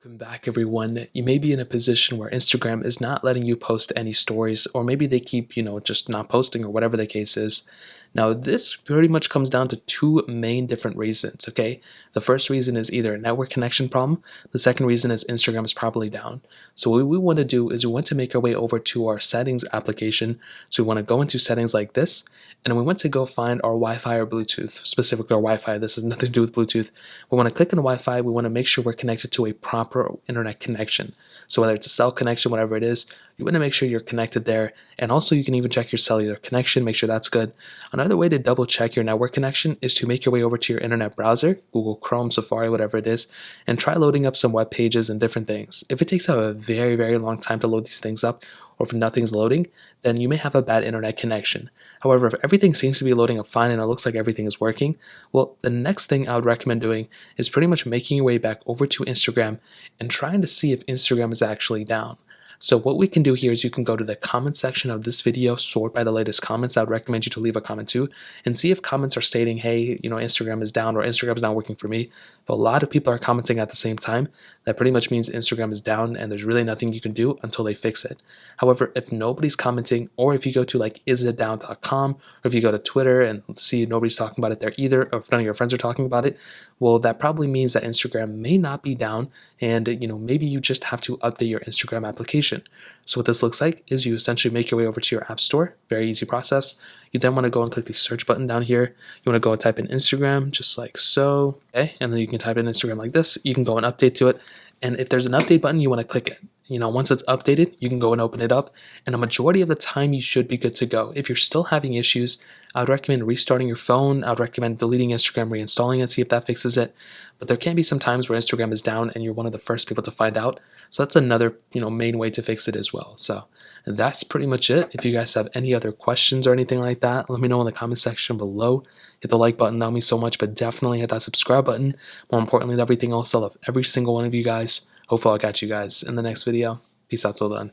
Welcome back, everyone. You may be in a position where Instagram is not letting you post any stories, or maybe they keep, just not posting, or whatever the case is. Now, this pretty much comes down to two main different reasons, okay? The first reason is either a network connection problem. The second reason is Instagram is probably down. So what we want to do is we want to make our way over to our settings application. So we want to go into settings like this, and we want to go find our Wi-Fi or Bluetooth, specifically our Wi-Fi. This has nothing to do with Bluetooth. We want to click on Wi-Fi. We want to make sure we're connected to a proper internet connection. So whether it's a cell connection, whatever it is, you want to make sure you're connected there. And also you can even check your cellular connection, make sure that's good. Another way to double check your network connection is to make your way over to your internet browser, Google Chrome, Safari, whatever it is, and try loading up some web pages and different things. If it takes a very, very long time to load these things up, or if nothing's loading, then you may have a bad internet connection. However, if everything seems to be loading up fine and it looks like everything is working, well, the next thing I would recommend doing is pretty much making your way back over to Instagram and trying to see if Instagram is actually down. So what we can do here is you can go to the comment section of this video, sort by the latest comments. I would recommend you to leave a comment too, and see if comments are stating, hey, Instagram is down or Instagram is not working for me. If a lot of people are commenting at the same time, that pretty much means Instagram is down and there's really nothing you can do until they fix it. However, if nobody's commenting, or if you go to like isitdown.com, or if you go to Twitter and see nobody's talking about it there either, or if none of your friends are talking about it, well, that probably means that Instagram may not be down, and maybe you just have to update your Instagram application. So what this looks like is you essentially make your way over to your app store. Very easy process. You then want to go and click the search button down here. You want to go and type in Instagram just like so, okay? And then you can type in Instagram like this. You can go and update to it. And if there's an update button, you want to click it. Once it's updated, you can go and open it up, and a majority of the time you should be good to go. If you're still having issues, I would recommend restarting your phone. I would recommend deleting Instagram, reinstalling it, see if that fixes it. But there can be some times where Instagram is down and you're one of the first people to find out. So that's another, main way to fix it as well. So that's pretty much it. If you guys have any other questions or anything like that, let me know in the comment section below. Hit the like button, that would mean so much, but definitely hit that subscribe button. More importantly than everything else, I love every single one of you guys. Hopefully I'll catch you guys in the next video. Peace out till then.